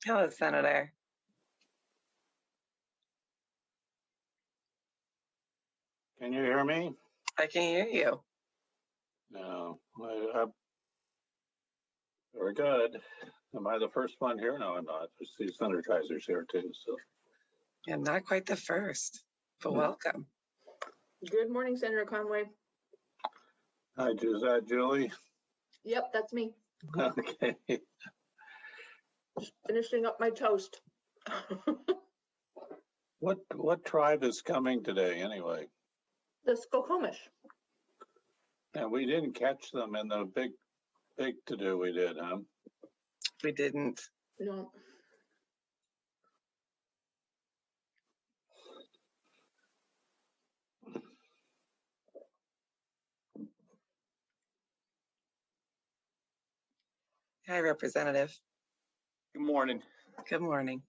Hello, Senator. Can you hear me? I can hear you. No. Very good. Am I the first one here? No, I'm not. I see Senator Kaiser's here too. So. Yeah, not quite the first, but welcome. Good morning, Senator Conway. Hi, is that Julie? Yep, that's me. Okay. Just finishing up my toast. What tribe is coming today anyway? The Skokomish. And we didn't catch them in the big to-do we did, huh? We didn't. No. Hi, Representative. Good morning. Good morning.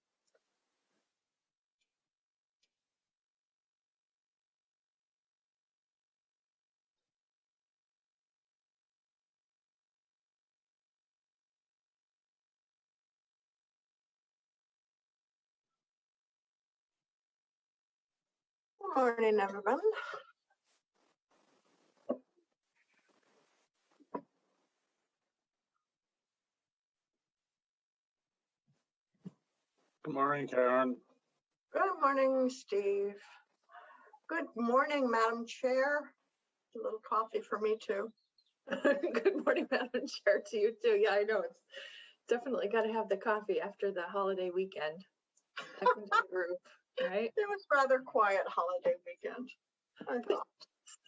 Good morning, everyone. Good morning, Karen. Good morning, Steve. Good morning, Madam Chair. A little coffee for me too. Good morning, Madam Chair, to you too. Yeah, I know it's definitely got to have the coffee after the holiday weekend. Back into the group, right? It was rather quiet holiday weekend, I thought.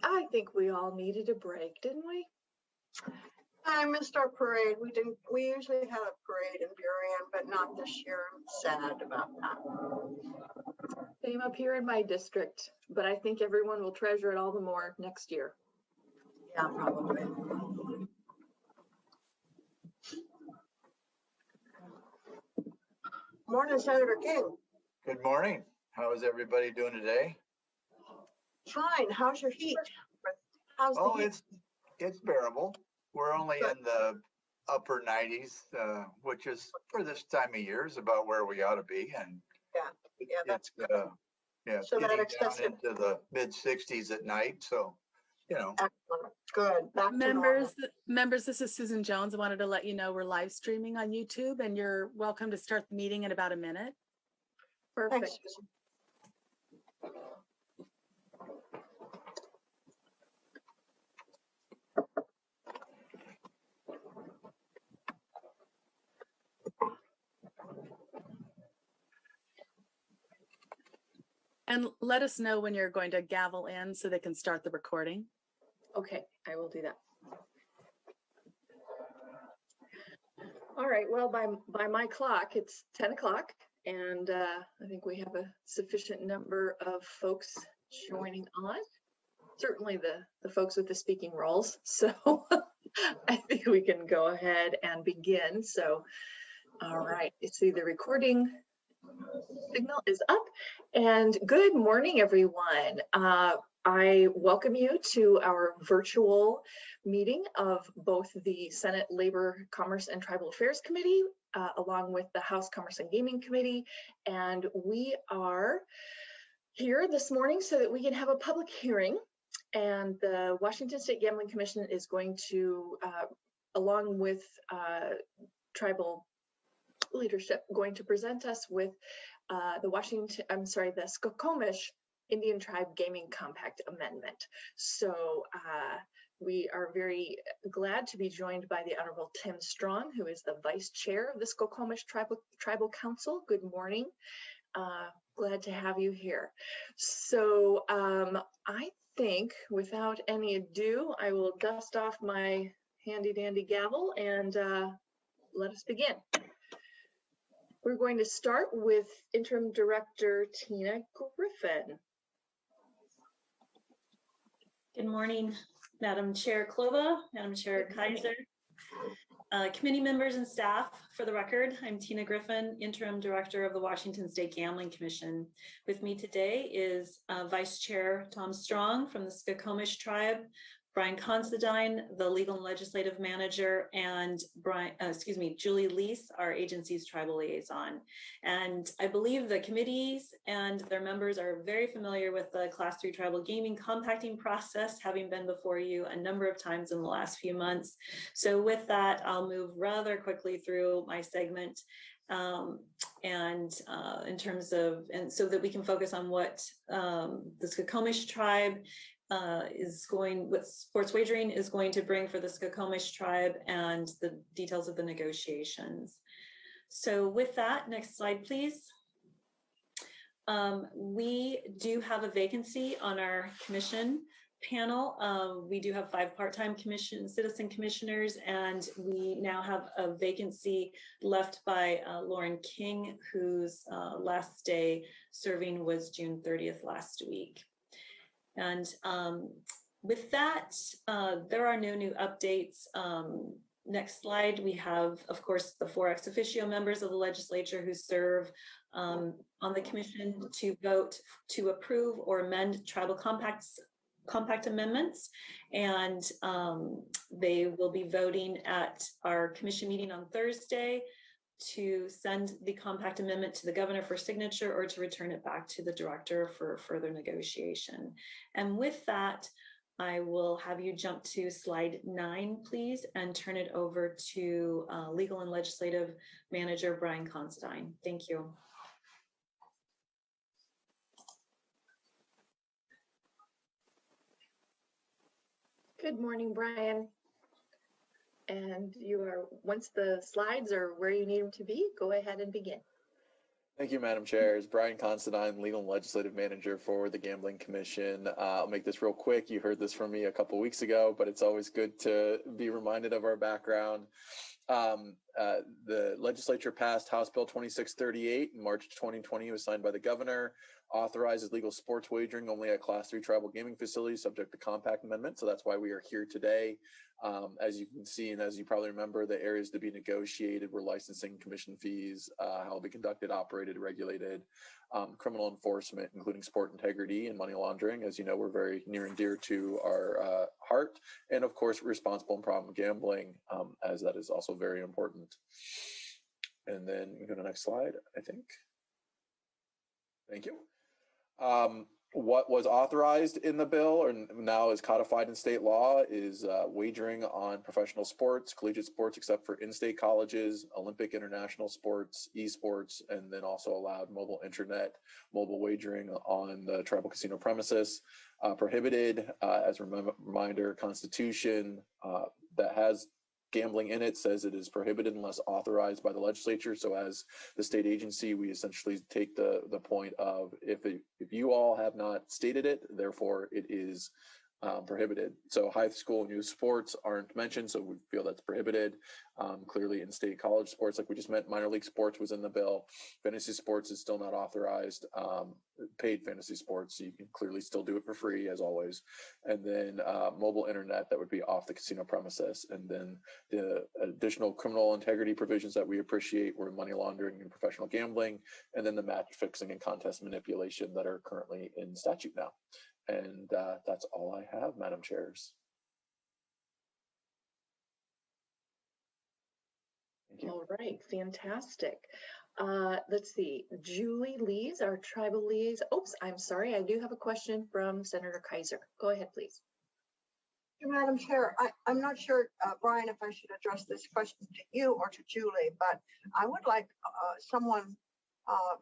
I think we all needed a break, didn't we? I missed our parade. We usually have a parade in Burien, but not this year. I'm sad about that. Same up here in my district, but I think everyone will treasure it all the more next year. Yeah, probably. Morning, Senator King. Good morning. How is everybody doing today? Fine. How's your heat? How's the heat? It's bearable. We're only Good. in the upper 90s, which is for this time of year is about where we ought to be. And Yeah, that's good. it's So that getting excessive- down into the mid 60s at night. So, Excellent. Good. Back to Members, this is Susan Jones. I wanted to let you know we're live streaming on YouTube and you're welcome to start the meeting in about a minute. Perfect. Thanks, Susan. And let us know when you're going to gavel in so they can start the recording. Okay, I will do that. All right, well, by my clock, it's 10 o'clock, and I think we have a sufficient number of folks joining on. Certainly the folks with the speaking roles. So I think we can go ahead and begin. So, all right, you see the recording signal is up, and good morning, everyone. I welcome you to our virtual meeting of both the Senate Labor, Commerce, and Tribal Affairs Committee, along with the House Commerce and Gaming Committee. And we are here this morning so that we can have a public hearing. And the Washington State Gambling Commission is going to, along with tribal leadership, going to present us with the Skokomish Indian Tribe Gaming Compact Amendment. So we are very glad to be joined by the Honorable Tim Strong, who is the Vice Chair of the Skokomish Tribal Council. Good morning. Glad to have you here. So I think without any ado, I will dust off my handy dandy gavel and let us begin. We're going to start with Interim Director Tina Griffin. Good morning, Madam Chair Klova, Madam Chair Kaiser, committee members and staff. For the record, I'm Tina Griffin, Interim Director of the Washington State Gambling Commission. With me today is Vice Chair Tom Strong from the Skokomish Tribe, Brian Considine, the legal and legislative manager, and Julie Lease, our agency's tribal liaison. And I believe the committees and their members are very familiar with the Class 3 tribal gaming compacting process, having been before you a number of times in the last few months. So with that, I'll move rather quickly through my segment. In terms of, and so that we can focus on what the Skokomish tribe what sports wagering is going to bring for the Skokomish tribe and the details of the negotiations. So with that, next slide, please. We do have a vacancy on our commission panel. We do have 5 part-time citizen commissioners, and we now have a vacancy left by Lauren King, whose last day serving was June 30th last week. And with that, there are no new updates. Next slide, we have, of course, the 4 ex officio members of the legislature who serve on the commission to vote to approve or amend tribal compact amendments. And they will be voting at our commission meeting on Thursday to send the compact amendment to the governor for signature or to return it back to the director for further negotiation. And with that, I will have you jump to slide 9, please, and turn it over to legal and legislative manager Brian Considine. Thank you. Good morning, Brian. And you are, once the slides are where you need them to be, go ahead and begin. Thank you, Madam Chair. It's Brian Considine, Legal and Legislative Manager for the Gambling Commission. I'll make this real quick. You heard this from me a couple of weeks ago, but it's always good to be reminded of our background. The legislature passed House Bill 2638 in March 2020. It was signed by the governor, authorizes legal sports wagering only at Class 3 tribal gaming facilities subject to compact amendment. So that's why we are here today. As you can see, and as you probably remember, the areas to be negotiated were licensing, commission fees, how it'll be conducted, operated, regulated, criminal enforcement, including sport integrity and money laundering. As you know, we're very near and dear to our heart, and of course, responsible and problem gambling, as that is also very important. And then you go to the next slide, I think. Thank you. What was authorized in the bill or now is codified in state law is wagering on professional sports, collegiate sports, except for in-state colleges, Olympic international sports, esports, and then also allowed mobile internet, mobile wagering on the tribal casino premises. Prohibited, as a reminder, Constitution that has gambling in it says it is prohibited unless authorized by the legislature. So as the state agency, we essentially take the point of if you all have not stated it, therefore it is prohibited. So high school and youth sports aren't mentioned, so we feel that's prohibited. Clearly in state college sports, like we just meant, minor league sports was in the bill. Fantasy sports is still not authorized. Paid fantasy sports, you can clearly still do it for free as always. And then mobile internet, that would be off the casino premises. And then the additional criminal integrity provisions that we appreciate were money laundering and professional gambling, and then the match fixing and contest manipulation that are currently in statute now. And that's all I have, Madam Chairs. Thank you. All right, fantastic. Let's see, Julie Lees, our tribal liaison. Oops, I'm sorry, I do have a question from Senator Kaiser. Go ahead, please. Madam Chair, I'm not sure, Brian, if I should address this question to you or to Julie, but I would like someone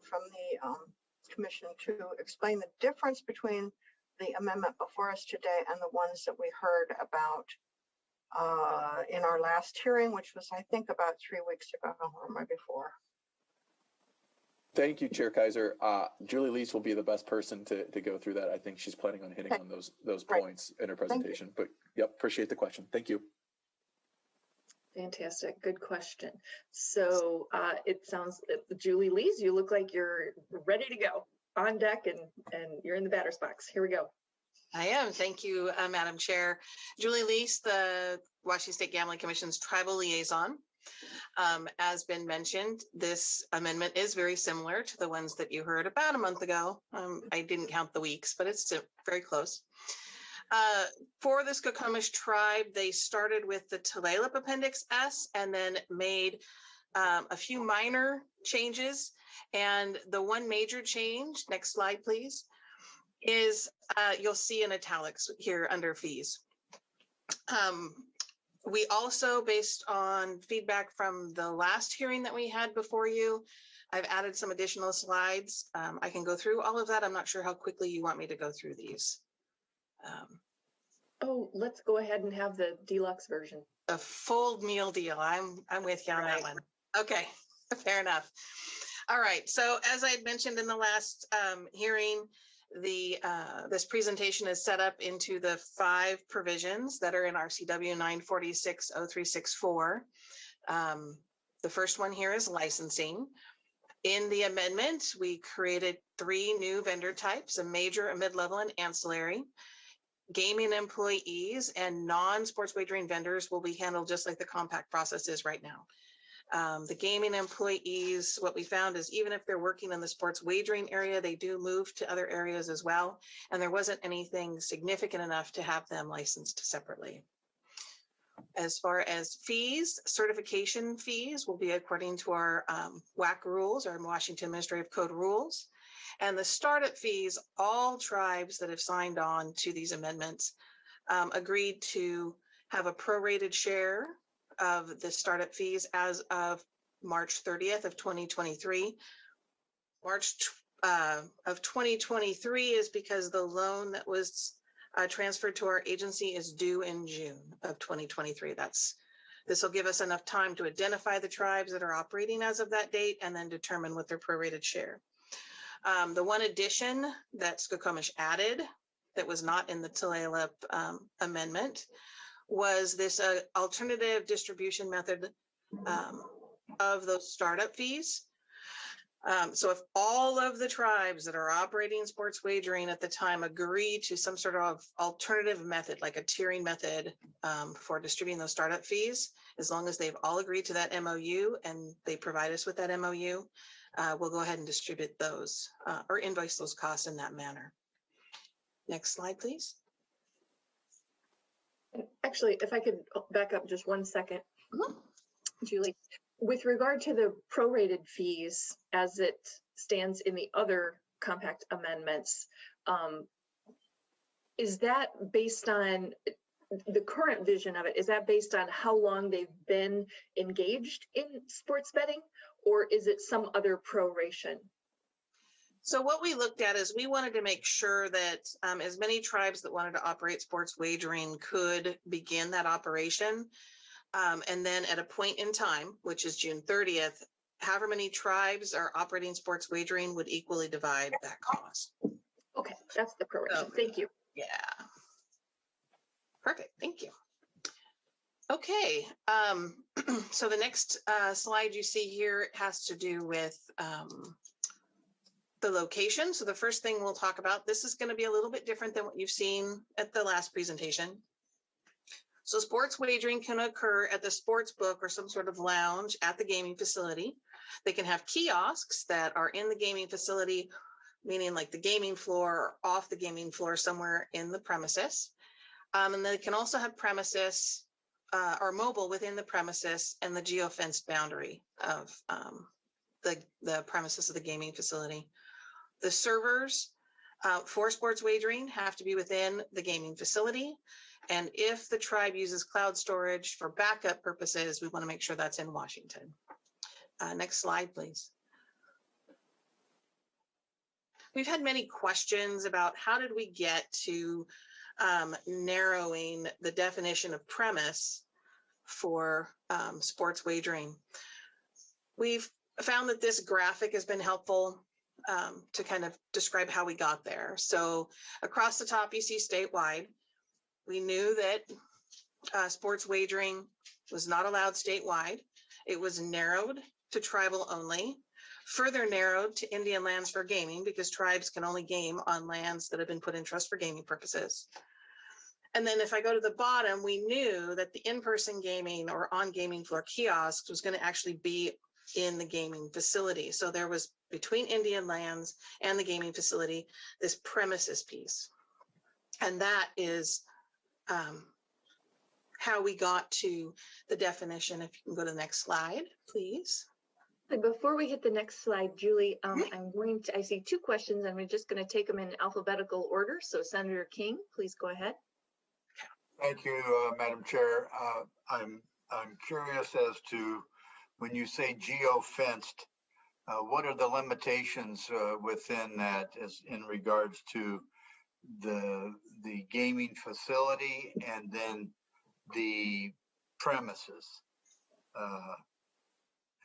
from the commission to explain the difference between the amendment before us today and the ones that we heard about in our last hearing, which was, I think, about 3 weeks ago or maybe 4. Thank you, Chair Kaiser. Julie Lease will be the best person to go through that. I think she's planning on hitting on those points in her presentation. But yep, appreciate the question. Thank you. Fantastic, good question. So it sounds, Julie Lees, you look like you're ready to go on deck and you're in the batter's box. Here we go. I am. Thank you, Madam Chair. Julie Lease, the Washington State Gambling Commission's tribal liaison. As been mentioned, this amendment is very similar to the ones that you heard about a month ago. I didn't count the weeks, but it's very close. For the Skokomish tribe, they started with the Tulalip Appendix S and then made a few minor changes. And the one major change, next slide, please, is you'll see in italics here under fees. We also, based on feedback from the last hearing that we had before you, I've added some additional slides. I can go through all of that. I'm not sure how quickly you want me to go through these. Oh, let's go ahead and have the deluxe version. A full meal deal. I'm with you on that one. Okay, fair enough. All right. So as I had mentioned in the last hearing, this presentation is set up into the 5 provisions that are in RCW 946-0364. The first one here is licensing. In the amendment, we created 3 new vendor types: a major, a mid-level, and ancillary. Gaming employees and non-sports wagering vendors will be handled just like the compact process is right now. The gaming employees, what we found is even if they're working in the sports wagering area, they do move to other areas as well. And there wasn't anything significant enough to have them licensed separately. As far as fees, certification fees will be according to our WAC rules, our Washington Administrative Code rules. And the startup fees, all tribes that have signed on to these amendments agreed to have a prorated share of the startup fees as of March 30th of 2023. March of 2023 is because the loan that was transferred to our agency is due in June of 2023. This will give us enough time to identify the tribes that are operating as of that date and then determine what their prorated share. The one addition that Skokomish added that was not in the Tulalip amendment was this alternative distribution method of those startup fees. So if all of the tribes that are operating sports wagering at the time agree to some sort of alternative method, like a tiering method for distributing those startup fees, as long as they've all agreed to that MOU and they provide us with that MOU, we'll go ahead and distribute those or invoice those costs in that manner. Next slide, please. Actually, if I could back up just one second, Julie, with regard to the prorated fees as it stands in the other compact amendments, is that based on the current vision of it? Is that based on how long they've been engaged in sports betting, or is it some other proration? So what we looked at is we wanted to make sure that as many tribes that wanted to operate sports wagering could begin that operation. And then at a point in time, which is June 30th, however many tribes are operating sports wagering would equally divide that cost. Okay, that's the proration. Thank you. Yeah. Perfect. Thank you. Okay. So the next slide you see here has to do with the location. So the first thing we'll talk about, this is going to be a little bit different than what you've seen at the last presentation. So sports wagering can occur at the sports book or some sort of lounge at the gaming facility. They can have kiosks that are in the gaming facility, meaning like the gaming floor or off the gaming floor somewhere in the premises. And they can also have premises or mobile within the premises and the geofenced boundary of the premises of the gaming facility. The servers for sports wagering have to be within the gaming facility. And if the tribe uses cloud storage for backup purposes, we want to make sure that's in Washington. Next slide, please. We've had many questions about how did we get to narrowing the definition of premise for sports wagering. We've found that this graphic has been helpful to kind of describe how we got there. So across the top, you see statewide. We knew that sports wagering was not allowed statewide. It was narrowed to tribal only, further narrowed to Indian lands for gaming because tribes can only game on lands that have been put in trust for gaming purposes. And then if I go to the bottom, we knew that the in-person gaming or on gaming floor kiosks was going to actually be in the gaming facility. So there was between Indian lands and the gaming facility, this premises piece. And that is how we got to the definition. If you can go to the next slide, please. Before we hit the next slide, Julie, I see two questions and we're just going to take them in alphabetical order. So Senator King, please go ahead. Thank you, Madam Chair. I'm curious as to when you say geo-fenced, what are the limitations within that as in regards to the gaming facility and then the premises?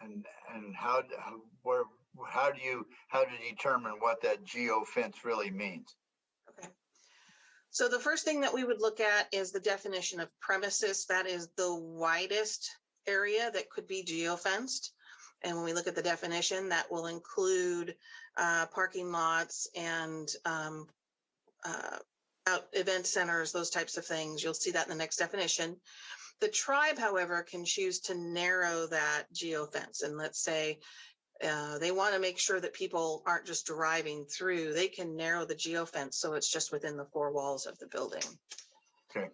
And how do you determine what that geo-fence really means? Okay. So the first thing that we would look at is the definition of premises. That is the widest area that could be geofenced. And when we look at the definition, that will include parking lots and out event centers, those types of things. You'll see that in the next definition. The tribe, however, can choose to narrow that geofence. And let's say they want to make sure that people aren't just driving through. They can narrow the geofence so it's just within the four walls of the building. Okay,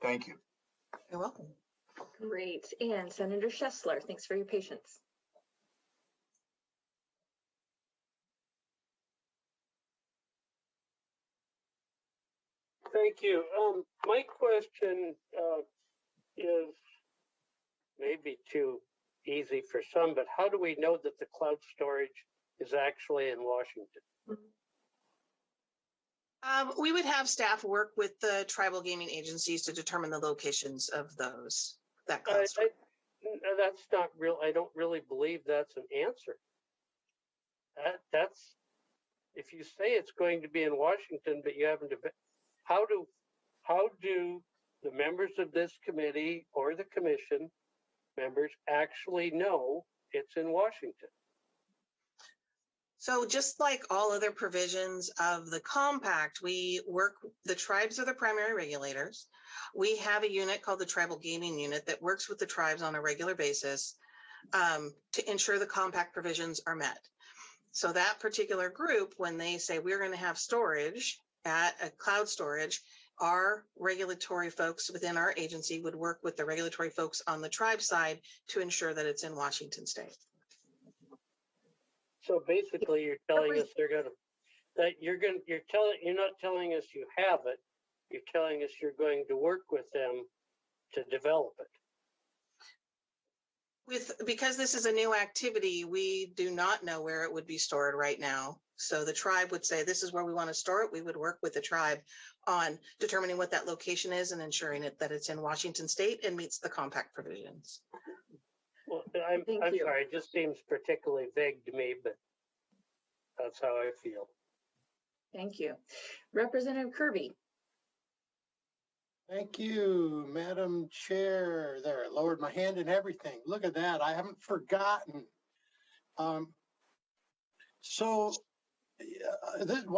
thank you. You're welcome. Great. And Senator Schessler, thanks for your patience. Thank you. My question is maybe too easy for some, but how do we know that the cloud storage is actually in Washington? We would have staff work with the tribal gaming agencies to determine the locations of those. That cloud storage. That's not real. I don't really believe that's an answer. That's if you say it's going to be in Washington, but you haven't. How do the members of this committee or the commission members actually know it's in Washington? So just like all other provisions of the compact, we work, the tribes are the primary regulators. We have a unit called the Tribal Gaming Unit that works with the tribes on a regular basis to ensure the compact provisions are met. So that particular group, when they say we're going to have storage at a cloud storage, our regulatory folks within our agency would work with the regulatory folks on the tribe side to ensure that it's in Washington state. So basically, you're telling us you're not telling us you have it. You're telling us you're going to work with them to develop it. Because this is a new activity, we do not know where it would be stored right now. So the tribe would say, this is where we want to store it. We would work with the tribe on determining what that location is and ensuring that it's in Washington state and meets the compact provisions. Well, I'm sorry, it just seems particularly vague to me, but that's how I feel. Thank you. Representative Kirby. Thank you, Madam Chair. There, I lowered my hand and everything. Look at that. I haven't forgotten. One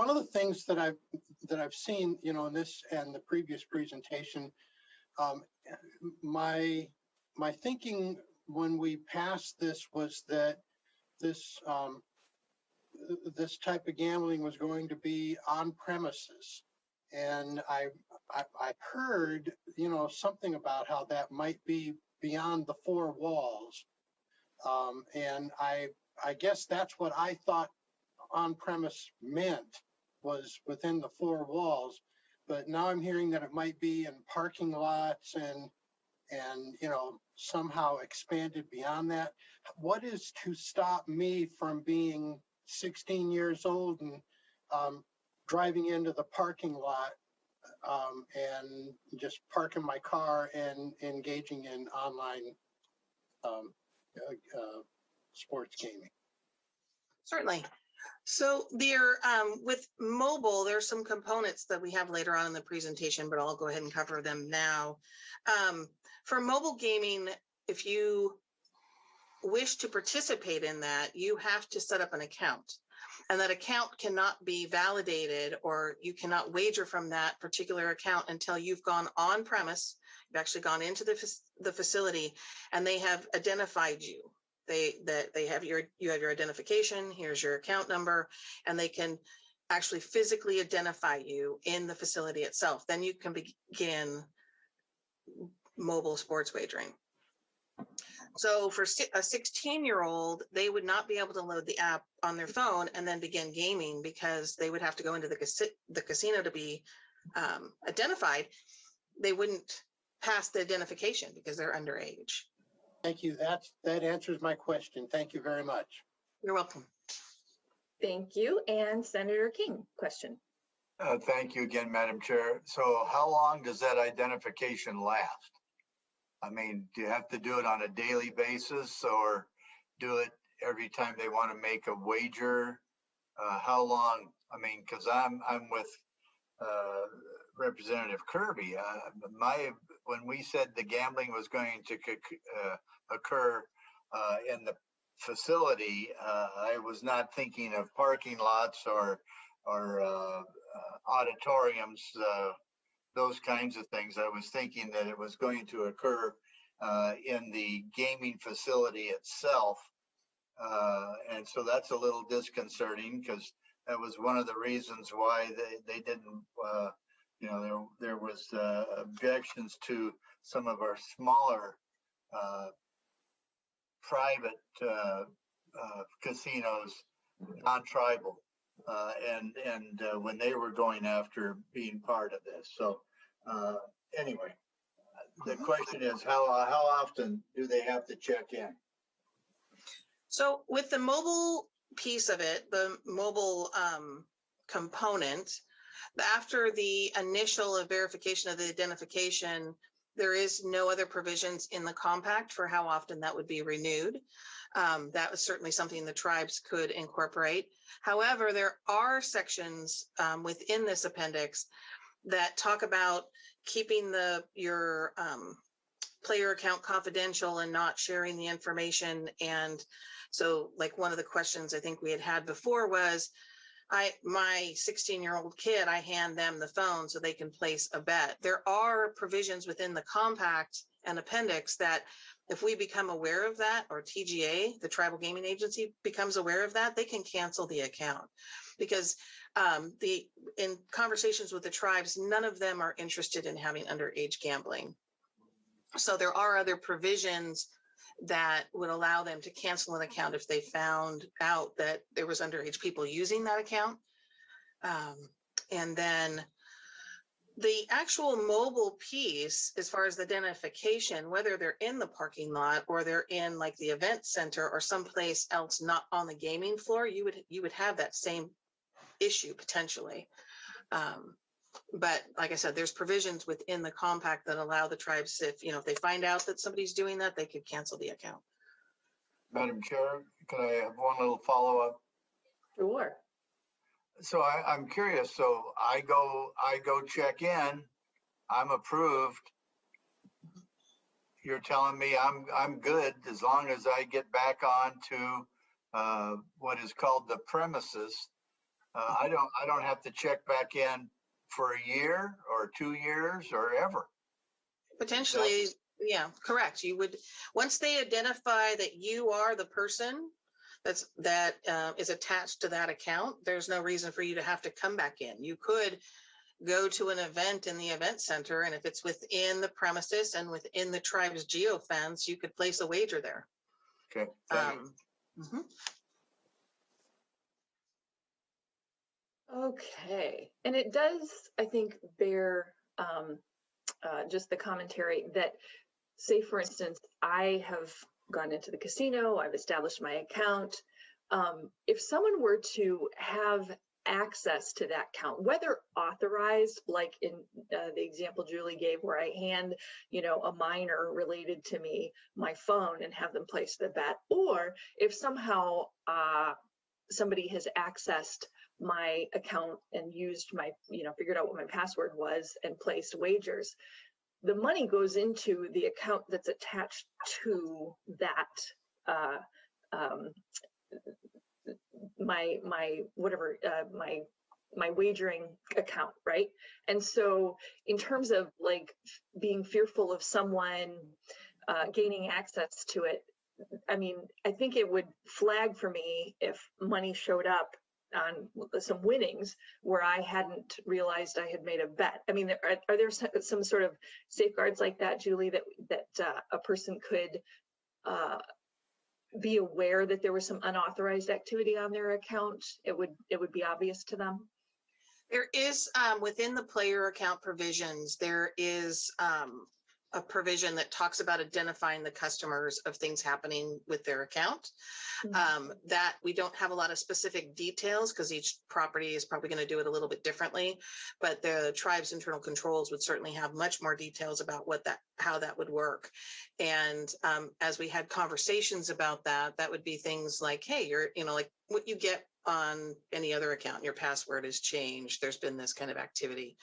of the things that I've seen, in this and the previous presentation, my thinking when we passed this was that this type of gambling was going to be on premises. And I heard, something about how that might be beyond the four walls. And I guess that's what I thought on-premise meant, was within the four walls. But now I'm hearing that it might be in parking lots and somehow expanded beyond that. What is to stop me from being 16 years old and driving into the parking lot and just parking my car and engaging in online sports gaming? Certainly. So there, with mobile, there's some components that we have later on in the presentation, but I'll go ahead and cover them now. For mobile gaming, if you wish to participate in that, you have to set up an account. And that account cannot be validated, or you cannot wager from that particular account until you've gone on premise, you've actually gone into the facility, and they have identified you. You have your identification, here's your account number, and they can actually physically identify you in the facility itself. Then you can begin mobile sports wagering. So for a 16-year-old, they would not be able to load the app on their phone and then begin gaming, because they would have to go into the casino to be identified. They wouldn't pass the identification because they're underage. Thank you. That answers my question. Thank you very much. You're welcome. Thank you. And Senator King, question. Thank you again, Madam Chair. So how long does that identification last? I mean, do you have to do it on a daily basis or do it every time they want to make a wager? How long? I mean, because I'm with Representative Kirby. When we said the gambling was going to occur in the facility, I was not thinking of parking lots or auditoriums, those kinds of things. I was thinking that it was going to occur in the gaming facility itself. And so that's a little disconcerting, because that was one of the reasons why they didn't, there was objections to some of our smaller private casinos, non-tribal, and when they were going after being part of this. So anyway, the question is how often do they have to check in? So with the mobile piece of it, the mobile component, after the initial verification of the identification, there is no other provisions in the compact for how often that would be renewed. That was certainly something the tribes could incorporate. However, there are sections within this appendix that talk about keeping your player account confidential and not sharing the information. And so, like, one of the questions I think we had before was, my 16-year-old kid, I hand them the phone so they can place a bet. There are provisions within the compact and appendix that if we become aware of that, or TGA, the Tribal Gaming Agency, becomes aware of that, they can cancel the account. Because in conversations with the tribes, none of them are interested in having underage gambling. So there are other provisions that would allow them to cancel an account if they found out that there was underage people using that account. And then the actual mobile piece, as far as the identification, whether they're in the parking lot or they're in like the event center or someplace else not on the gaming floor, you would have that same issue potentially. But like I said, there's provisions within the compact that allow the tribes, if they find out that somebody's doing that, they could cancel the account. Madam Chair, can I have one little follow-up? Sure. So I'm curious. So I go check in. I'm approved. You're telling me I'm good as long as I get back on to what is called the premises. I don't have to check back in for a year or 2 years or ever. Potentially, yeah, correct. You would, once they identify that you are the person that is attached to that account, there's no reason for you to have to come back in. You could go to an event in the event center, and if it's within the premises and within the tribe's geofence, you could place a wager there. Okay. Okay. And it does, I think, bear just the commentary that, say, for instance, I have gone into the casino, I've established my account. If someone were to have access to that account, whether authorized, like in the example Julie gave, where I hand, a minor related to me my phone and have them place the bet, or if somehow somebody has accessed my account and used my, figured out what my password was and placed wagers, the money goes into the account that's attached to that, my wagering account, right? And so in terms of like being fearful of someone gaining access to it, I mean, I think it would flag for me if money showed up some winnings where I hadn't realized I had made a bet. I mean, are there some sort of safeguards like that, Julie, that a person could be aware that there was some unauthorized activity on their account? It would be obvious to them. There is, within the player account provisions, there is a provision that talks about identifying the customers of things happening with their account. That we don't have a lot of specific details because each property is probably going to do it a little bit differently, but the tribe's internal controls would certainly have much more details about how that would work. And as we had conversations about that, that would be things like, hey, like what you get on any other account, your password has changed, there's been this kind of activity.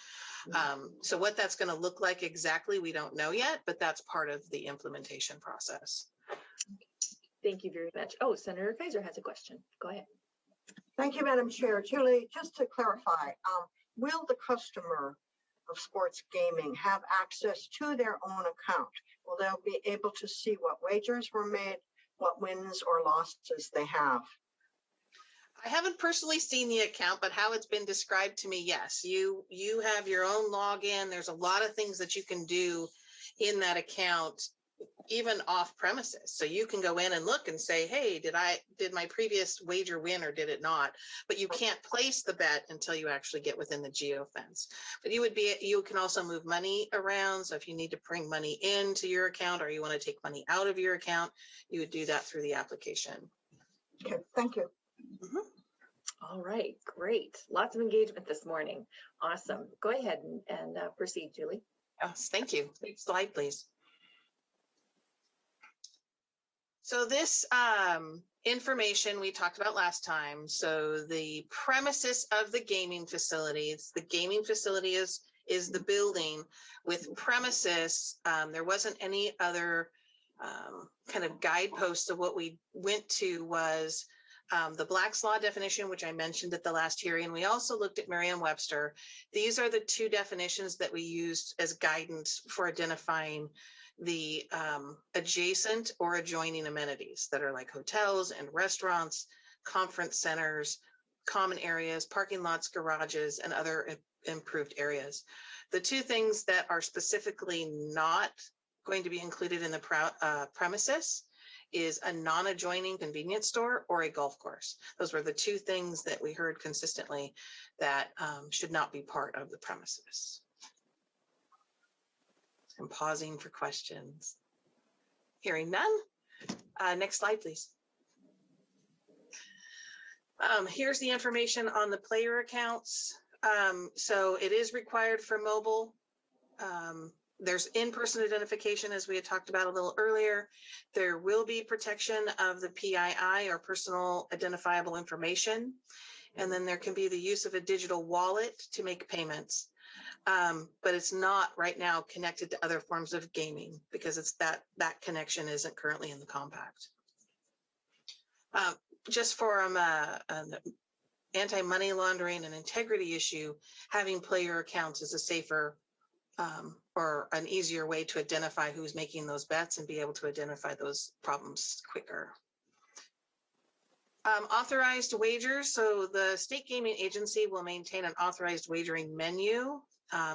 So what that's going to look like exactly, we don't know yet, but that's part of the implementation process. Thank you very much. Oh, Senator Kaiser has a question. Go ahead. Thank you, Madam Chair. Julie, just to clarify, will the customer of sports gaming have access to their own account? Will they be able to see what wagers were made, what wins or losses they have? I haven't personally seen the account, but how it's been described to me, yes. You have your own login. There's a lot of things that you can do in that account, even off premises. So you can go in and look and say, hey, did my previous wager win or did it not? But you can't place the bet until you actually get within the geofence. But you can also move money around. So if you need to bring money into your account or you want to take money out of your account, you would do that through the application. Okay, thank you. All right, great. Lots of engagement this morning. Awesome. Go ahead and proceed, Julie. Yes, thank you. Next slide, please. So this information we talked about last time. So the premises of the gaming facilities, the gaming facility is the building with premises. There wasn't any other kind of guideposts. So what we went to was the Black's Law definition, which I mentioned at the last hearing. We also looked at Merriam-Webster. These are the two definitions that we used as guidance for identifying the adjacent or adjoining amenities that are like hotels and restaurants, conference centers, common areas, parking lots, garages, and other improved areas. The two things that are specifically not going to be included in the premises is a non-adjoining convenience store or a golf course. Those were the two things that we heard consistently that should not be part of the premises. I'm pausing for questions. Hearing none. Next slide, please. Here's the information on the player accounts. So it is required for mobile. There's in-person identification, as we had talked about a little earlier. There will be protection of the PII, or personal identifiable information. And then there can be the use of a digital wallet to make payments. But it's not right now connected to other forms of gaming because it's that connection isn't currently in the compact. Just for an anti-money laundering and integrity issue, having player accounts is a safer or an easier way to identify who's making those bets and be able to identify those problems quicker. Authorized wagers. So the state gaming agency will maintain an authorized wagering menu.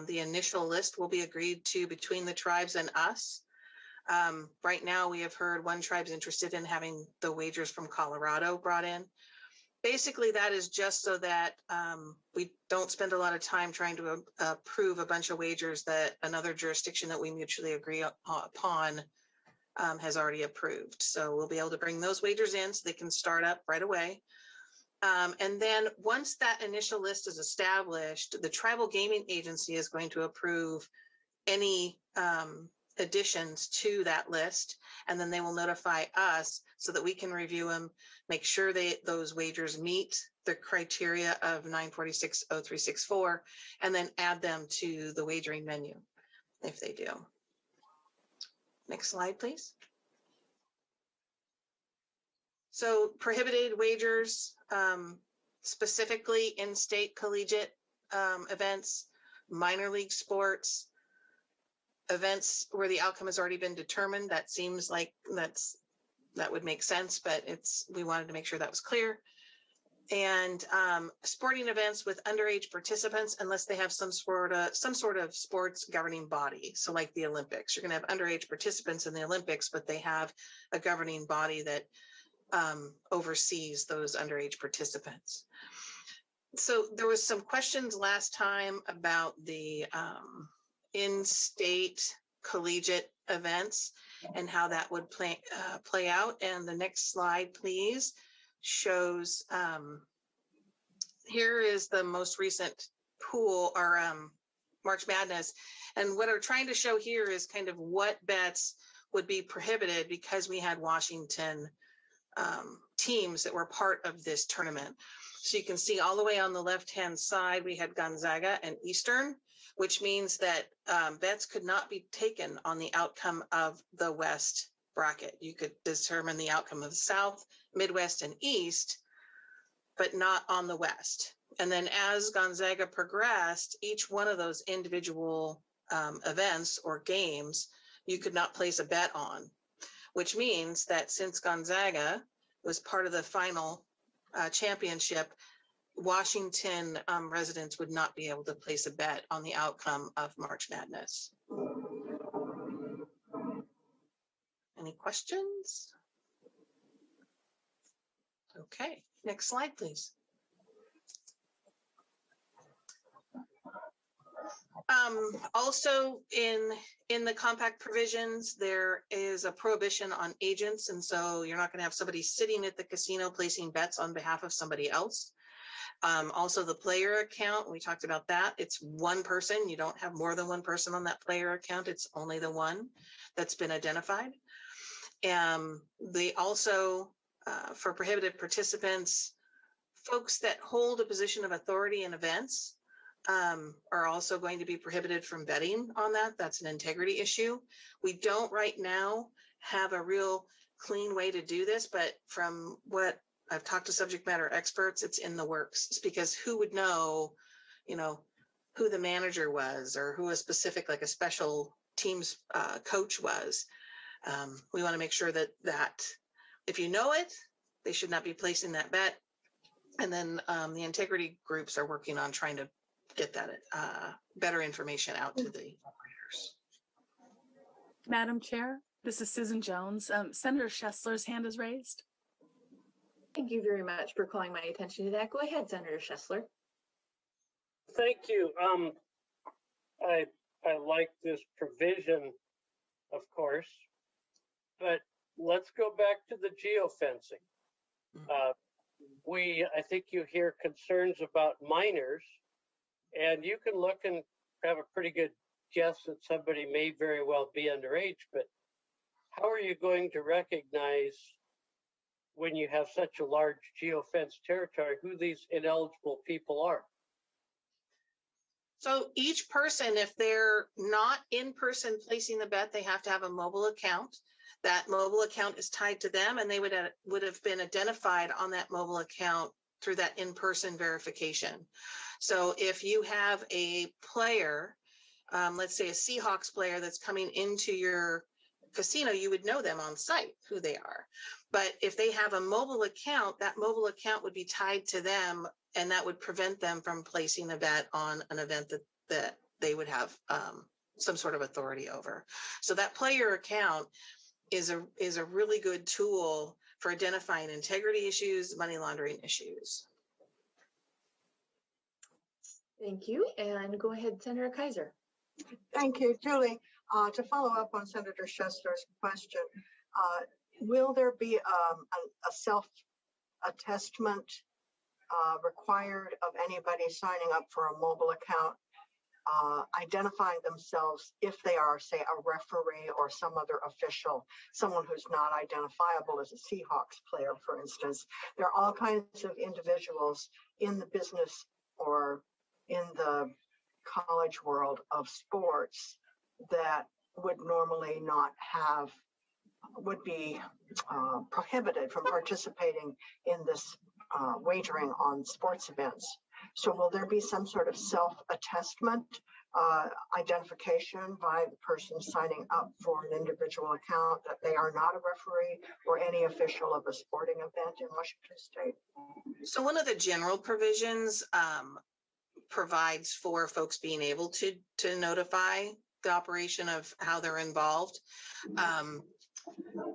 The initial list will be agreed to between the tribes and us. Right now, we have heard one tribe's interested in having the wagers from Colorado brought in. Basically, that is just so that we don't spend a lot of time trying to approve a bunch of wagers that another jurisdiction that we mutually agree upon has already approved. So we'll be able to bring those wagers in so they can start up right away. And then once that initial list is established, the tribal gaming agency is going to approve any additions to that list, and then they will notify us so that we can review them, make sure those wagers meet the criteria of 946-0364, and then add them to the wagering menu if they do. Next slide, please. So prohibited wagers, specifically in-state collegiate events, minor league sports, events where the outcome has already been determined. That seems like that would make sense, but we wanted to make sure that was clear. and sporting events with underage participants unless they have some sort of sports governing body. So like the Olympics, you're going to have underage participants in the Olympics, but they have a governing body that oversees those underage participants. So there was some questions last time about the in-state collegiate events and how that would play out. And the next slide, please, shows here is the most recent pool or March Madness. And what we're trying to show here is kind of what bets would be prohibited because we had Washington teams that were part of this tournament. So you can see all the way on the left-hand side, we had Gonzaga and Eastern, which means that bets could not be taken on the outcome of the West bracket. You could determine the outcome of the South, Midwest, and East, but not on the West. And then as Gonzaga progressed, each one of those individual events or games, you could not place a bet on, which means that since Gonzaga was part of the final championship, Washington residents would not be able to place a bet on the outcome of March Madness. Any questions? Okay, next slide, please. Also in the compact provisions, there is a prohibition on agents. And so you're not going to have somebody sitting at the casino placing bets on behalf of somebody else. Also the player account, we talked about that. It's one person. You don't have more than one person on that player account. It's only the one that's been identified. They also, for prohibited participants, folks that hold a position of authority in events are also going to be prohibited from betting on that. That's an integrity issue. We don't right now have a real clean way to do this, but from what I've talked to subject matter experts, it's in the works. It's because who would know, who the manager was or who a specific, like a special team's coach was. We want to make sure that if you know it, they should not be placing that bet. And then the integrity groups are working on trying to get that better information out to the operators. Madam Chair, this is Susan Jones. Senator Schessler's hand is raised. Thank you very much for calling my attention to that. Go ahead, Senator Schessler. Thank you. I like this provision, of course, but let's go back to the geofencing. I think you hear concerns about minors, and you can look and have a pretty good guess that somebody may very well be underage, but how are you going to recognize when you have such a large geofenced territory who these ineligible people are? So each person, if they're not in person placing the bet, they have to have a mobile account. That mobile account is tied to them, and they would have been identified on that mobile account through that in-person verification. So if you have a player, let's say a Seahawks player that's coming into your casino, you would know them on site, who they are. But if they have a mobile account, that mobile account would be tied to them, and that would prevent them from placing a bet on an event that they would have some sort of authority over. So that player account is a really good tool for identifying integrity issues, money laundering issues. Thank you. And go ahead, Senator Kaiser. Thank you, Julie. To follow up on Senator Schessler's question, will there be a self-attestment required of anybody signing up for a mobile account, identifying themselves if they are, say, a referee or some other official, someone who's not identifiable as a Seahawks player, for instance? There are all kinds of individuals in the business or in the college world of sports that would normally not have, would be prohibited from participating in this wagering on sports events. So will there be some sort of self-attestment identification by the person signing up for an individual account that they are not a referee or any official of a sporting event in Washington State? So one of the general provisions provides for folks being able to notify the operation of how they're involved.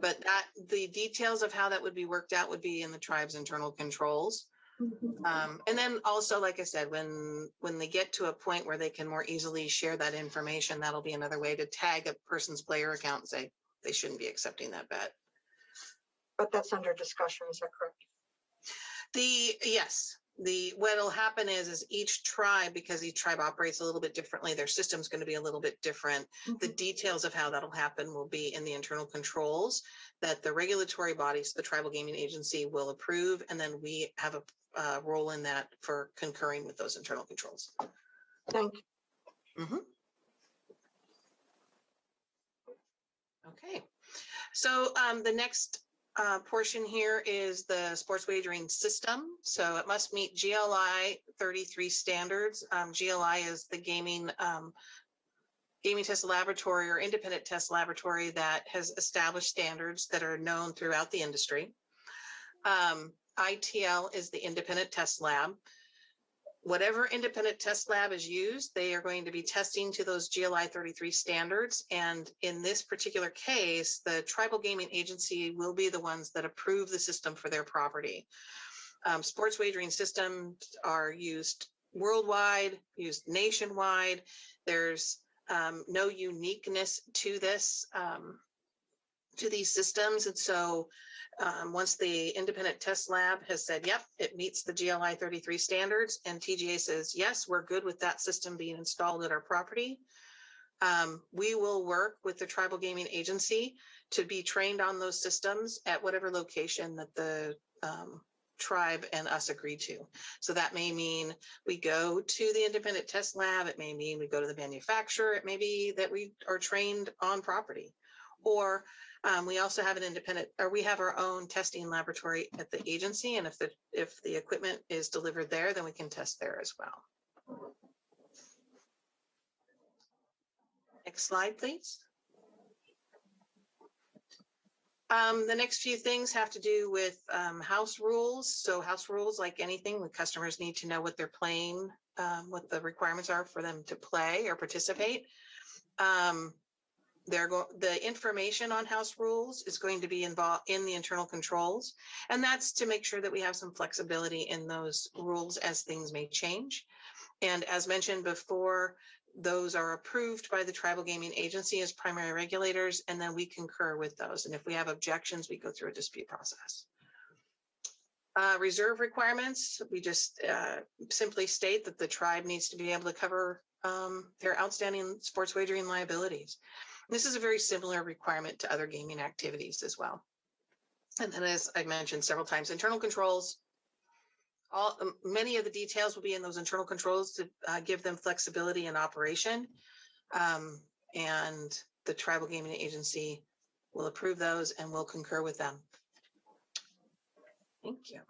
But the details of how that would be worked out would be in the tribe's internal controls. And then also, like I said, when they get to a point where they can more easily share that information, that'll be another way to tag a person's player account and say they shouldn't be accepting that bet. But that's under discussion, is that correct? Yes. What'll happen is each tribe, because each tribe operates a little bit differently, their system's going to be a little bit different. The details of how that'll happen will be in the internal controls that the regulatory bodies, the tribal gaming agency, will approve, and then we have a role in that for concurring with those internal controls. Thank you. Okay, so the next portion here is the sports wagering system. So it must meet GLI 33 standards. GLI is the gaming test laboratory or independent test laboratory that has established standards that are known throughout the industry. ITL is the independent test lab. Whatever independent test lab is used, they are going to be testing to those GLI 33 standards. And in this particular case, the tribal gaming agency will be the ones that approve the system for their property. Sports wagering systems are used worldwide, used nationwide. There's no uniqueness to this, to these systems. And so once the independent test lab has said, yep, it meets the GLI 33 standards, and TGA says, yes, we're good with that system being installed at our property, we will work with the tribal gaming agency to be trained on those systems at whatever location that the tribe and us agree to. So that may mean we go to the independent test lab. It may mean we go to the manufacturer. It may be that we are trained on property, or we also have an independent, or we have our own testing laboratory at the agency. And if the equipment is delivered there, then we can test there as well. Next slide, please. The next few things have to do with house rules. So house rules, like anything, the customers need to know what they're playing, what the requirements are for them to play or participate. The information on house rules is going to be involved in the internal controls, and that's to make sure that we have some flexibility in those rules as things may change. And as mentioned before, those are approved by the tribal gaming agency as primary regulators, and then we concur with those. And if we have objections, we go through a dispute process. Reserve requirements, we just simply state that the tribe needs to be able to cover their outstanding sports wagering liabilities. This is a very similar requirement to other gaming activities as well. And then, as I mentioned several times, internal controls, many of the details will be in those internal controls to give them flexibility in operation. And the tribal gaming agency will approve those and will concur with them. Thank you.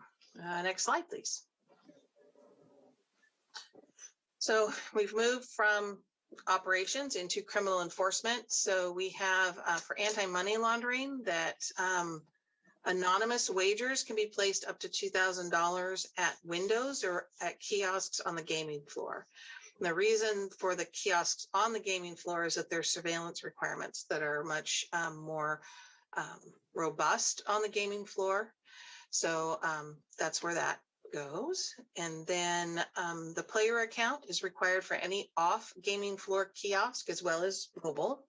Next slide, please. So we've moved from operations into criminal enforcement. So we have for anti-money laundering that anonymous wagers can be placed up to $2,000 at windows or at kiosks on the gaming floor. And the reason for the kiosks on the gaming floor is that there's surveillance requirements that are much more robust on the gaming floor. So that's where that goes. And then the player account is required for any off gaming floor kiosk as well as mobile.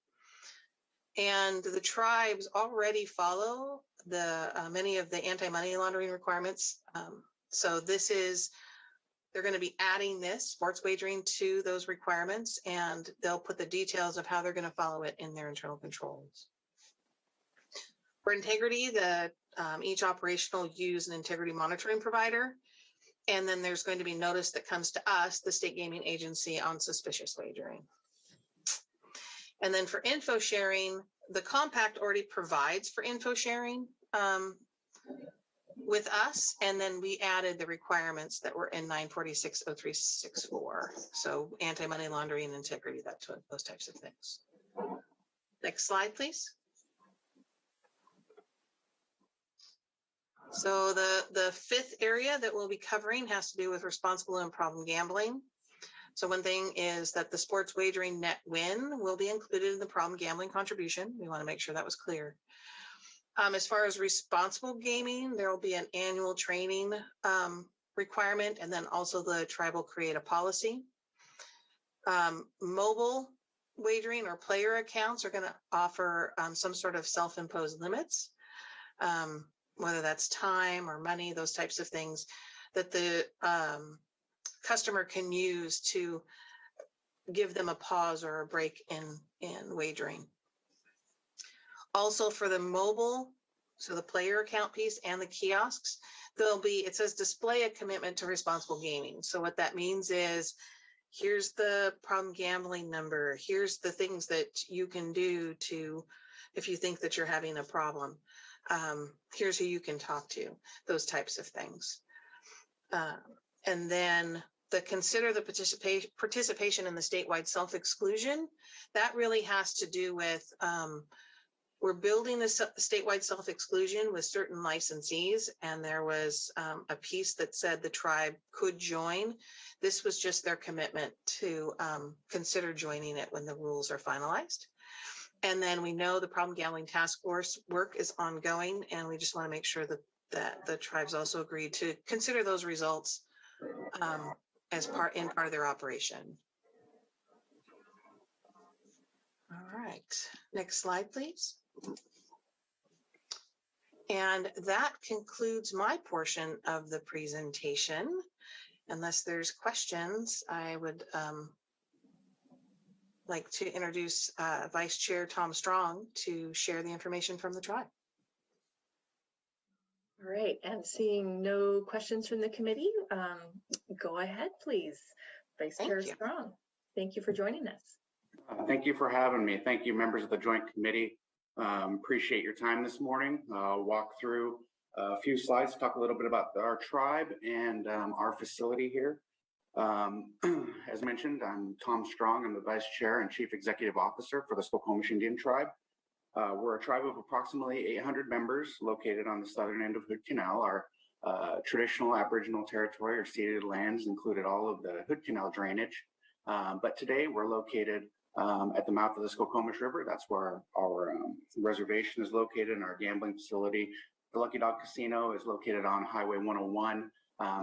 And the tribes already follow many of the anti-money laundering requirements. So they're going to be adding this sports wagering to those requirements, and they'll put the details of how they're going to follow it in their internal controls. For integrity, each operation will use an integrity monitoring provider. And then there's going to be notice that comes to us, the state gaming agency, on suspicious wagering. And then for info sharing, the compact already provides for info sharing. with us, and then we added the requirements that were in 946-0364. So anti-money laundering and integrity, those types of things. Next slide, please. So the fifth area that we'll be covering has to do with responsible and problem gambling. So one thing is that the sports wagering net win will be included in the problem gambling contribution. We want to make sure that was clear. As far as responsible gaming, there will be an annual training requirement, and then also the tribe will create a policy. Mobile wagering or player accounts are going to offer some sort of self-imposed limits, whether that's time or money, those types of things that the customer can use to give them a pause or a break in wagering. Also for the mobile, so the player account piece and the kiosks, it says display a commitment to responsible gaming. So what that means is, here's the problem gambling number. Here's the things that you can do if you think that you're having a problem. Here's who you can talk to, those types of things. And then consider the participation in the statewide self-exclusion. That really has to do with, we're building a statewide self-exclusion with certain licensees, and there was a piece that said the tribe could join. This was just their commitment to consider joining it when the rules are finalized. And then we know the problem gambling task force work is ongoing, and we just want to make sure that the tribes also agreed to consider those results as part of their operation. All right, next slide, please. And that concludes my portion of the presentation. Unless there's questions, I would like to introduce Vice Chair Tom Strong to share the information from the tribe. All right, and seeing no questions from the committee, go ahead, please. Vice Chair Strong, thank you for joining us. Thank you for having me. Thank you, members of the Joint Committee. Appreciate your time this morning. I'll walk through a few slides to talk a little bit about our tribe and our facility here. As mentioned, I'm Tom Strong. I'm the Vice Chair and Chief Executive Officer for the Skokomish Indian Tribe. We're a tribe of approximately 800 members located on the southern end of Hood Canal. Our traditional Aboriginal territory or ceded lands included all of the Hood Canal drainage. But today we're located at the mouth of the Skokomish River. That's where our reservation is located, and our gambling facility. The Lucky Dog Casino is located on Highway 101,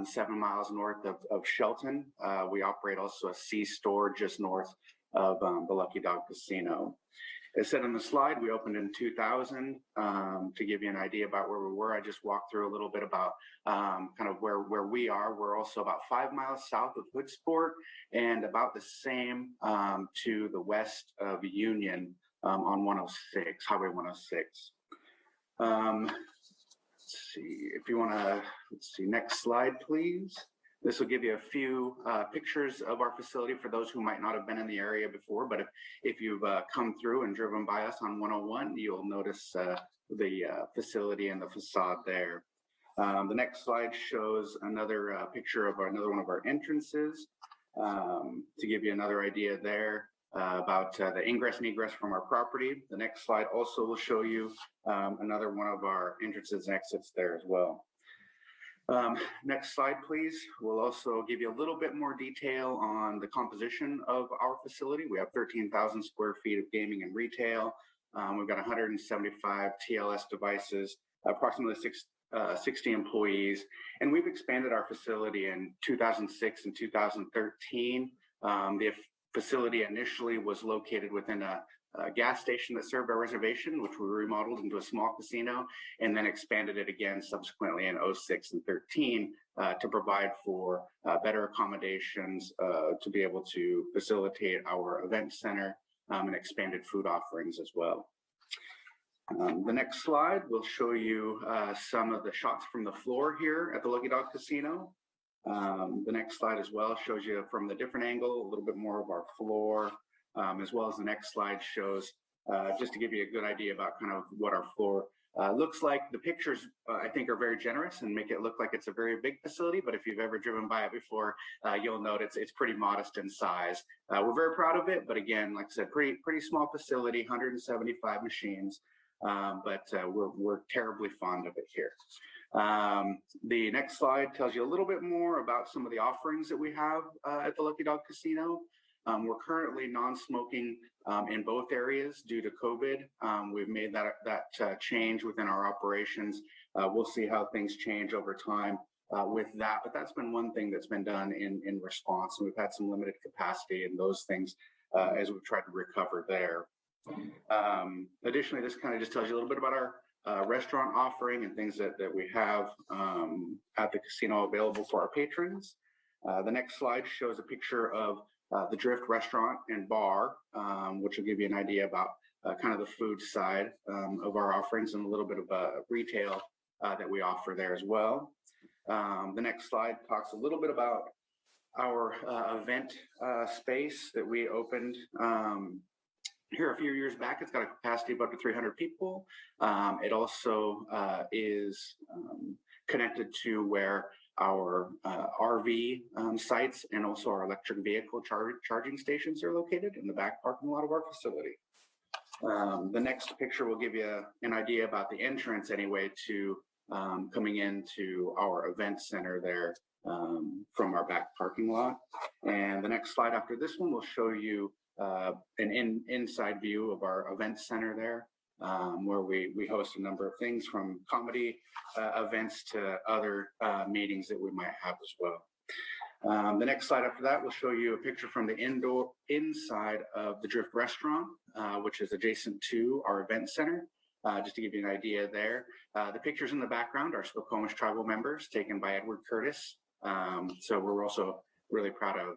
7 miles north of Shelton. We operate also a C-store just north of the Lucky Dog Casino. As said on the slide, we opened in 2000. To give you an idea about where we were, I just walked through a little bit about kind of where we are. We're also about 5 miles south of Hoodsport and about the same to the west of Union on 106, Highway 106. Let's see, if you want to, let's see, next slide, please. This will give you a few pictures of our facility for those who might not have been in the area before, but if you've come through and driven by us on 101, you'll notice the facility and the facade there. The next slide shows another picture of another one of our entrances to give you another idea there about the ingress and egress from our property. The next slide also will show you another one of our entrances and exits there as well. Next slide, please. We'll also give you a little bit more detail on the composition of our facility. We have 13,000 square feet of gaming and retail. We've got 175 TLS devices, approximately 60 employees, and we've expanded our facility in 2006 and 2013. The facility initially was located within a gas station that served our reservation, which we remodeled into a small casino, and then expanded it again subsequently in 06 and 13 to provide for better accommodations to be able to facilitate our event center and expanded food offerings as well. The next slide will show you some of the shots from the floor here at the Lucky Dog Casino. The next slide as well shows you from the different angle, a little bit more of our floor, as well as the next slide shows, just to give you a good idea about kind of what our floor Looks like the pictures, I think, are very generous and make it look like it's a very big facility. But if you've ever driven by it before, you'll note it's pretty modest in size. We're very proud of it. But again, like I said, pretty small facility, 175 machines. But we're terribly fond of it here. The next slide tells you a little bit more about some of the offerings that we have at the Lucky Dog Casino. We're currently non-smoking in both areas due to COVID. We've made that change within our operations. We'll see how things change over time with that, but that's been one thing that's been done in response. And we've had some limited capacity in those things as we've tried to recover there. Additionally, this kind of just tells you a little bit about our restaurant offering and things that we have at the casino available for our patrons. The next slide shows a picture of the Drift restaurant and bar, which will give you an idea about kind of the food side of our offerings and a little bit of retail that we offer there as well. The next slide talks a little bit about our event space that we opened here a few years back. It's got a capacity of up to 300 people. It also is connected to where our RV sites and also our electric vehicle charging stations are located in the back parking lot of our facility. The next picture will give you an idea about the entrance anyway to coming into our event center there from our back parking lot. And the next slide after this one will show you an inside view of our event center there, where we host a number of things from comedy events to other meetings that we might have as well. The next slide after that will show you a picture from the inside of the Drift restaurant, which is adjacent to our event center, just to give you an idea there. The pictures in the background are Skokomish tribal members taken by Edward Curtis. So we're also really proud of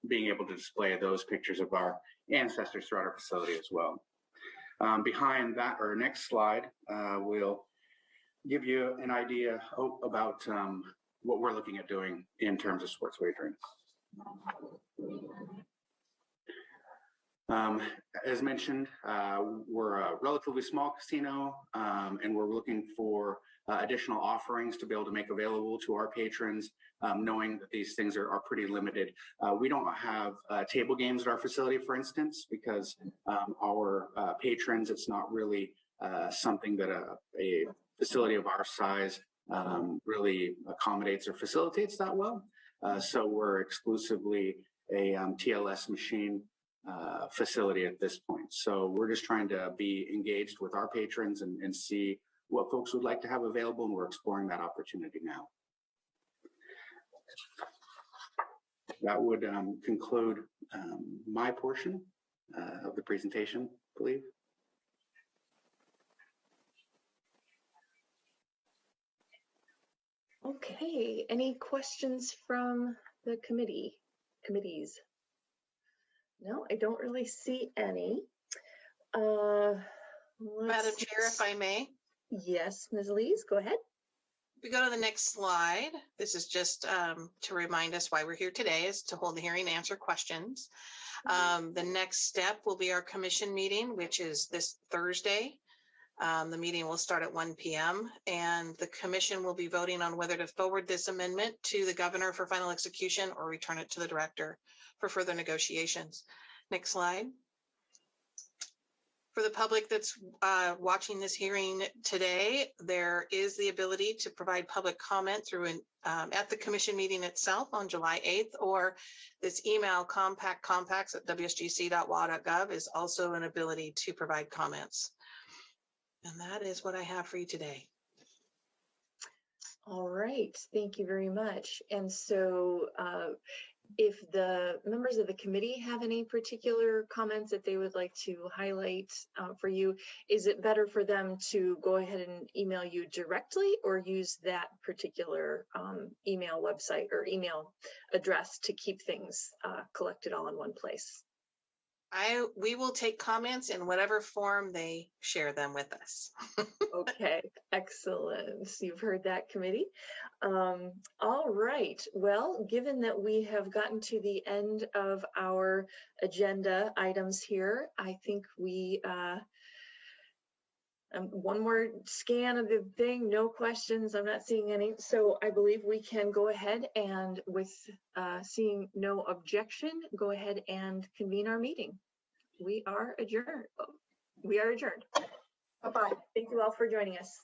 being able to display those pictures of our ancestors throughout our facility as well. Behind that, or next slide, we'll give you an idea about what we're looking at doing in terms of sports wagering. As mentioned, we're a relatively small casino, and we're looking for additional offerings to be able to make available to our patrons, knowing that these things are pretty limited. We don't have table games at our facility, for instance, because our patrons, it's not really something that a facility of our size really accommodates or facilitates that well. So we're exclusively a TLS machine facility at this point. So we're just trying to be engaged with our patrons and see what folks would like to have available, and we're exploring that opportunity now. That would conclude my portion of the presentation, I believe. Okay, any questions from the committees? No, I don't really see any. Madam Chair, if I may. Yes, Ms. Lees, go ahead. If we go to the next slide, this is just to remind us why we're here today, is to hold the hearing and answer questions. The next step will be our commission meeting, which is this Thursday. The meeting will start at 1 p.m. and the commission will be voting on whether to forward this amendment to the governor for final execution or return it to the director for further negotiations. Next slide. For the public that's watching this hearing today, there is the ability to provide public comment through at the commission meeting itself on July 8th, or this email compacts@wsgc.wa.gov is also an ability to provide comments. And that is what I have for you today. All right, thank you very much. And so if the members of the committee have any particular comments that they would like to highlight for you, is it better for them to go ahead and email you directly or use that particular email website or email address to keep things collected all in one place? We will take comments in whatever form they share them with us. Okay, excellent. You've heard that, committee. All right. Well, given that we have gotten to the end of our agenda items here, I think we One more scan of the thing, no questions. I'm not seeing any. So I believe we can go ahead and with seeing no objection, go ahead and convene our meeting. We are adjourned. We are adjourned. Bye-bye. Thank you all for joining us.